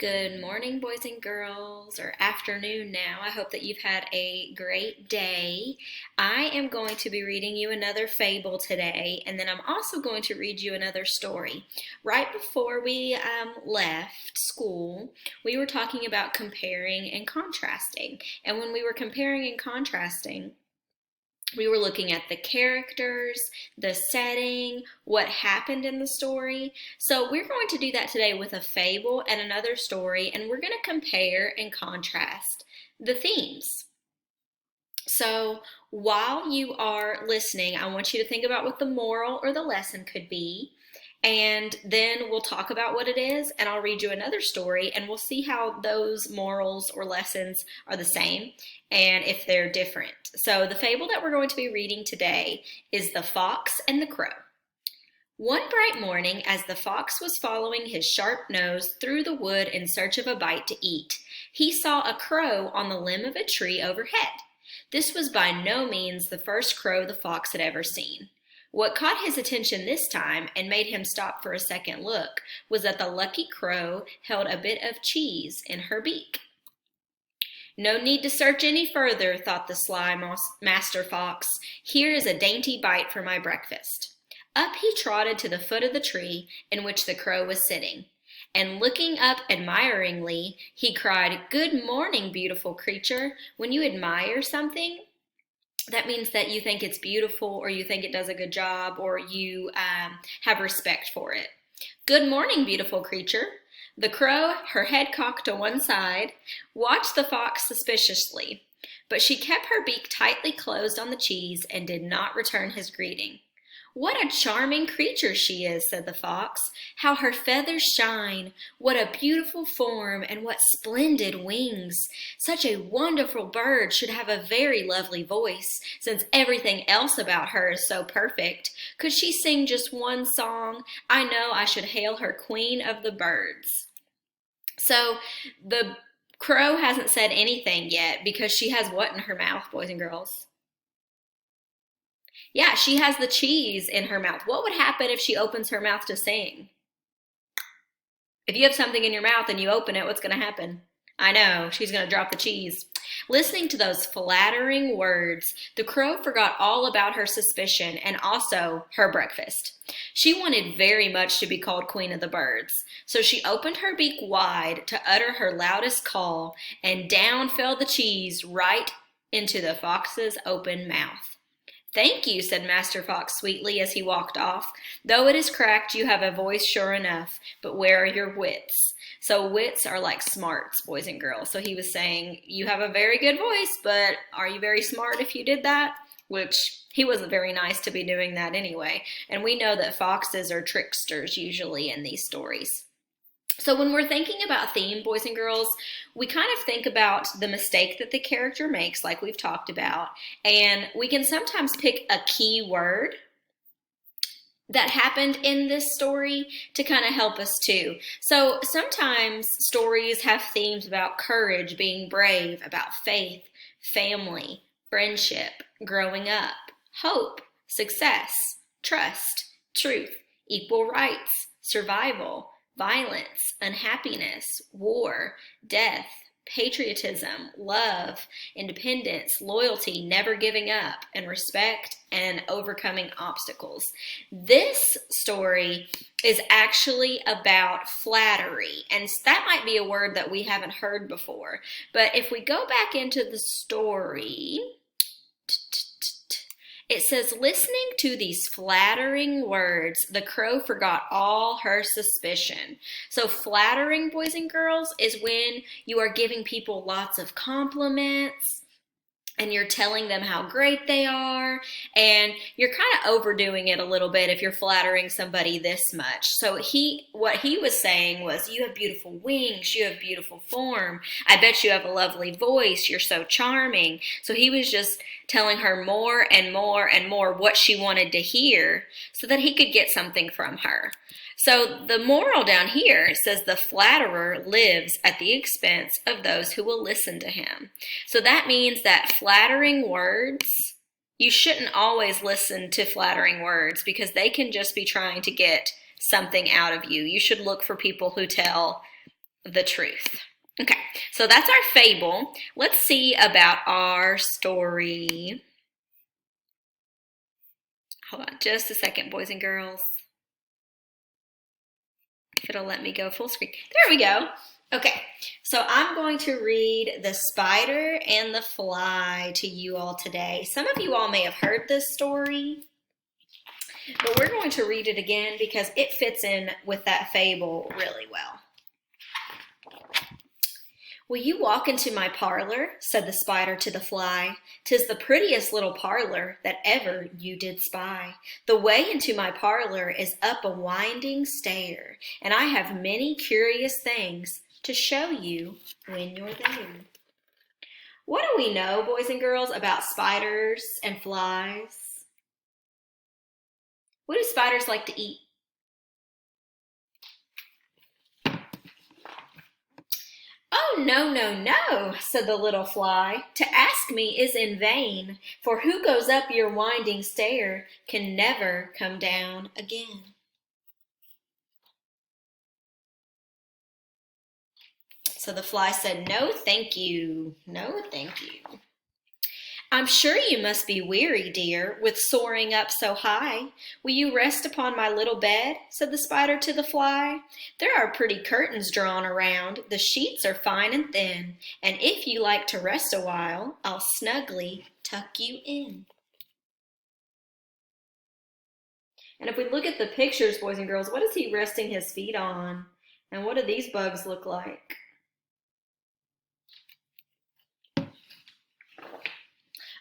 Good morning, boys and girls, or afternoon now. I hope that you've had a great day. I am going to be reading you another fable today, and then I'm also going to read you another story. Right before we left school, we were talking about comparing and contrasting. And when we were comparing and contrasting, we were looking at the characters, the setting, what happened in the story. So we're going to do that today with a fable and another story, and we're going to compare and contrast the themes. So while you are listening, I want you to think about what the moral or the lesson could be. And then we'll talk about what it is, and I'll read you another story, and we'll see how those morals or lessons are the same and if they're different. So, the fable that we're going to be reading today is The Fox and the Crow. One bright morning, as the fox was following his sharp nose through the wood in search of a bite to eat, he saw a crow on the limb of a tree overhead. This was by no means the first crow the fox had ever seen. What caught his attention this time and made him stop for a second look was that the lucky crow held a bit of cheese in her beak. No need to search any further, thought the sly master fox. Here is a dainty bite for my breakfast. Up he trotted to the foot of the tree in which the crow was sitting, and looking up admiringly, he cried, "Good morning, beautiful creature. When you admire something, that means that you think it's beautiful or you think it does a good job or you have respect for it. Good morning, beautiful creature." The crow, her head cocked to one side, watched the fox suspiciously, but she kept her beak tightly closed on the cheese and did not return his greeting. "What a charming creature she is," said the fox. "How her feathers shine! What a beautiful form, and what splendid wings! Such a wonderful bird should have a very lovely voice, since everything else about her is so perfect. Could she sing just one song, I know I should hail her queen of the birds." So the crow hasn't said anything yet because she has what in her mouth, boys and girls? Yeah, she has the cheese in her mouth. What would happen if she opens her mouth to sing? If you have something in your mouth and you open it, what's going to happen? I know, she's going to drop the cheese. Listening to those flattering words, the crow forgot all about her suspicion and also her breakfast. She wanted very much to be called Queen of the Birds, so she opened her beak wide to utter her loudest call, and down fell the cheese right into the fox's open mouth. "Thank you," said Master Fox sweetly as he walked off. "Though it is cracked, you have a voice sure enough, but where are your wits?" So wits are like smarts, boys and girls. So he was saying, you have a very good voice, but are you very smart if you did that? Which he wasn't very nice to be doing that anyway. And we know that foxes are tricksters usually in these stories. So when we're thinking about theme, boys and girls, we kind of think about the mistake that the character makes, like we've talked about, and we can sometimes pick a key word that happened in this story to kind of help us too. So sometimes stories have themes about courage, being brave, about faith, family, friendship, growing up, hope, success, trust, truth, equal rights, survival, violence, unhappiness, war, death, patriotism, love, independence, loyalty, never giving up, and respect and overcoming obstacles. This story is actually about flattery, and that might be a word that we haven't heard before. But if we go back into the story, it says, listening to these flattering words, the crow forgot all her suspicion. So flattering, boys and girls, is when you are giving people lots of compliments and you're telling them how great they are, and you're kind of overdoing it a little bit if you're flattering somebody this much. So what he was saying was, you have beautiful wings, you have beautiful form, I bet you have a lovely voice, you're so charming. So he was just telling her more and more and more what she wanted to hear so that he could get something from her. So the moral down here says the flatterer lives at the expense of those who will listen to him. So that means that flattering words, you shouldn't always listen to flattering words because they can just be trying to get something out of you. You should look for people who tell the truth. Okay, so that's our fable. Let's see about our story. Hold on just a second, boys and girls. If it'll let me go full screen. There we go. Okay, so I'm going to read The Spider and the Fly to you all today. Some of you all may have heard this story, but we're going to read it again because it fits in with that fable really well. "Will you walk into my parlor?" said the spider to the fly. "'Tis the prettiest little parlor that ever you did spy. The way into my parlor is up a winding stair, and I have many curious things to show you when you're there." What do we know, boys and girls, about spiders and flies? What do spiders like to eat? "Oh, no, no, no," said the little fly. "To ask me is in vain, for who goes up your winding stair can never come down again." So the fly said, "No, thank you. No, thank you." "I'm sure you must be weary, dear, with soaring up so high. Will you rest upon my little bed?" said the spider to the fly. "There are pretty curtains drawn around, the sheets are fine and thin, and if you like to rest a while, I'll snugly tuck you in." And if we look at the pictures, boys and girls, what is he resting his feet on? And what do these bugs look like?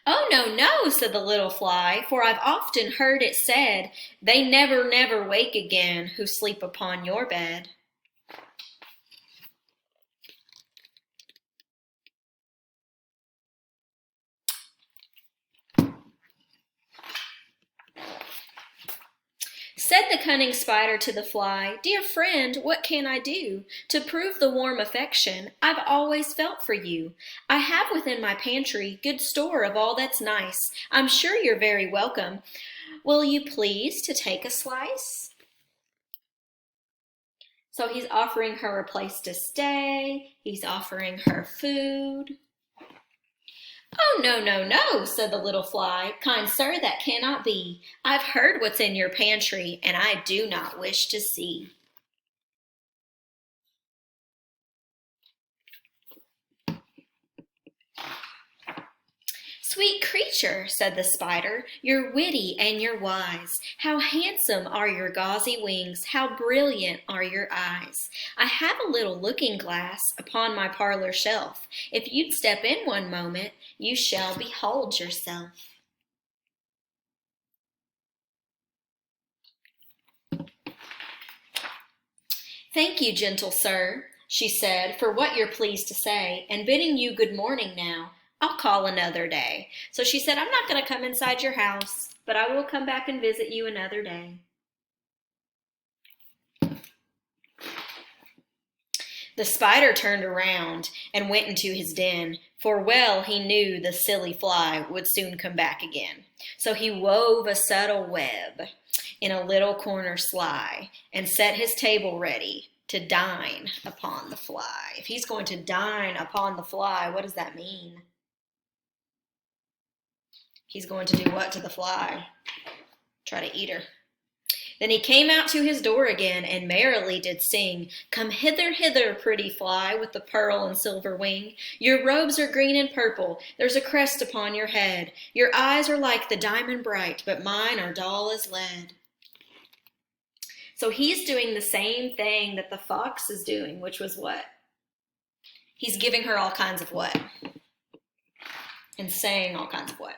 "Oh, no, no," said the little fly, "for I've often heard it said, they never, never wake again who sleep upon your bed." Said the cunning spider to the fly, "Dear friend, what can I do to prove the warm affection I've always felt for you? I have within my pantry good store of all that's nice. I'm sure you're very welcome. Will you please to take a slice?" So he's offering her a place to stay. He's offering her food. "Oh, no, no, no," said the little fly. "Kind sir, that cannot be. I've heard what's in your pantry, and I do not wish to see." "Sweet creature," said the spider, "you're witty and you're wise. How handsome are your gauzy wings, how brilliant are your eyes. I have a little looking glass upon my parlor shelf. If you'd step in one moment, you shall behold yourself." "Thank you, gentle sir," she said, "for what you're pleased to say, and bidding you good morning now. I'll call another day." So she said, "I'm not going to come inside your house, but I will come back and visit you another day." The spider turned around and went into his den, for well he knew the silly fly would soon come back again. So he wove a subtle web in a little corner sly and set his table ready to dine upon the fly. If he's going to dine upon the fly, what does that mean? He's going to do what to the fly? Try to eat her. Then he came out to his door again, and merrily did sing, "Come hither, hither, pretty fly, with the pearl and silver wing. Your robes are green and purple, there's a crest upon your head. Your eyes are like the diamond bright, but mine are dull as lead." So he's doing the same thing that the fox is doing, which was what? He's giving her all kinds of what? And saying all kinds of what?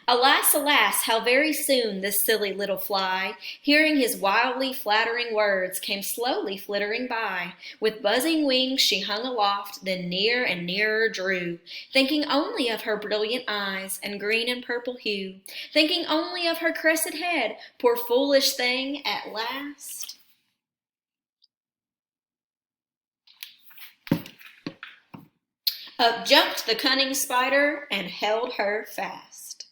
"Alas, alas, how very soon this silly little fly, hearing his wildly flattering words, came slowly flittering by. With buzzing wings she hung aloft, then near and nearer drew, thinking only of her brilliant eyes and green and purple hue, thinking only of her crested head, poor foolish thing, at last." Up jumped the cunning spider and held her fast.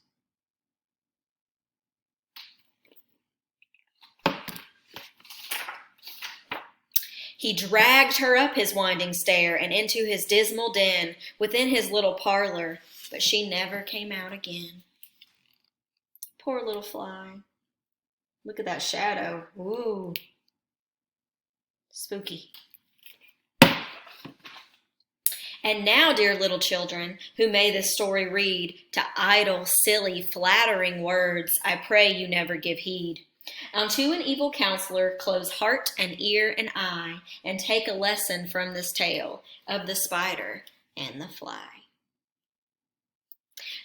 He dragged her up his winding stair and into his dismal den within his little parlor, but she never came out again. Poor little fly. Look at that shadow. Ooh, spooky. And now, dear little children, who may this story read, to idle, silly, flattering words, I pray you never give heed. Unto an evil counselor close heart and ear and eye, and take a lesson from this tale of the spider and the fly.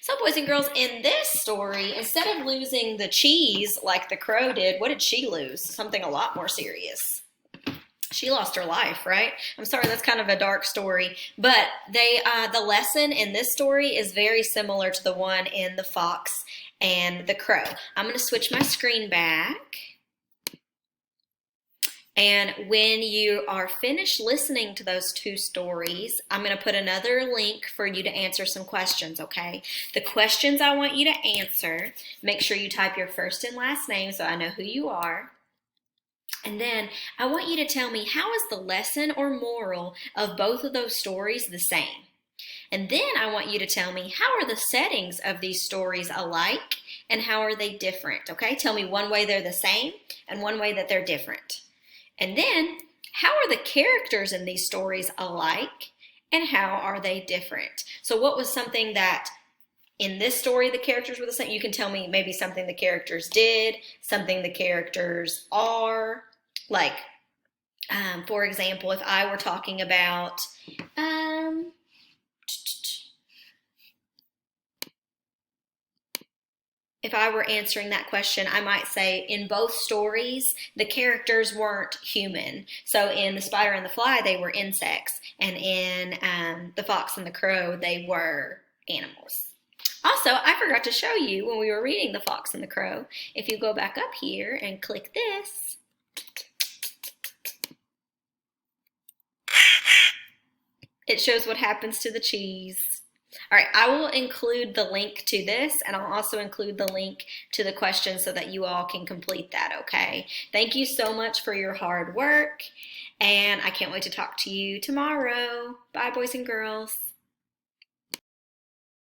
So, boys and girls, in this story, instead of losing the cheese like the crow did, what did she lose? Something a lot more serious. She lost her life, right? I'm sorry, that's kind of a dark story, but the lesson in this story is very similar to the one in The Fox and the Crow. I'm going to switch my screen back. And when you are finished listening to those two stories, I'm going to put another link for you to answer some questions, okay? The questions I want you to answer, make sure you type your first and last name so I know who you are. And then I want you to tell me, how is the lesson or moral of both of those stories the same? And then I want you to tell me, how are the settings of these stories alike and how are they different? Okay, tell me one way they're the same and one way that they're different. And then, how are the characters in these stories alike and how are they different? So what was something that in this story the characters were the same? You can tell me maybe something the characters did, something the characters are. Like, for example, if I were talking about, if I were answering that question, I might say in both stories, the characters weren't human. So in The Spider and the Fly, they were insects. And in The Fox and the Crow, they were animals. Also, I forgot to show you when we were reading The Fox and the Crow. If you go back up here and click this, it shows what happens to the cheese. All right, I will include the link to this, and I'll also include the link to the questions so that you all can complete that, okay? Thank you so much for your hard work, and I can't wait to talk to you tomorrow. Bye, boys and girls.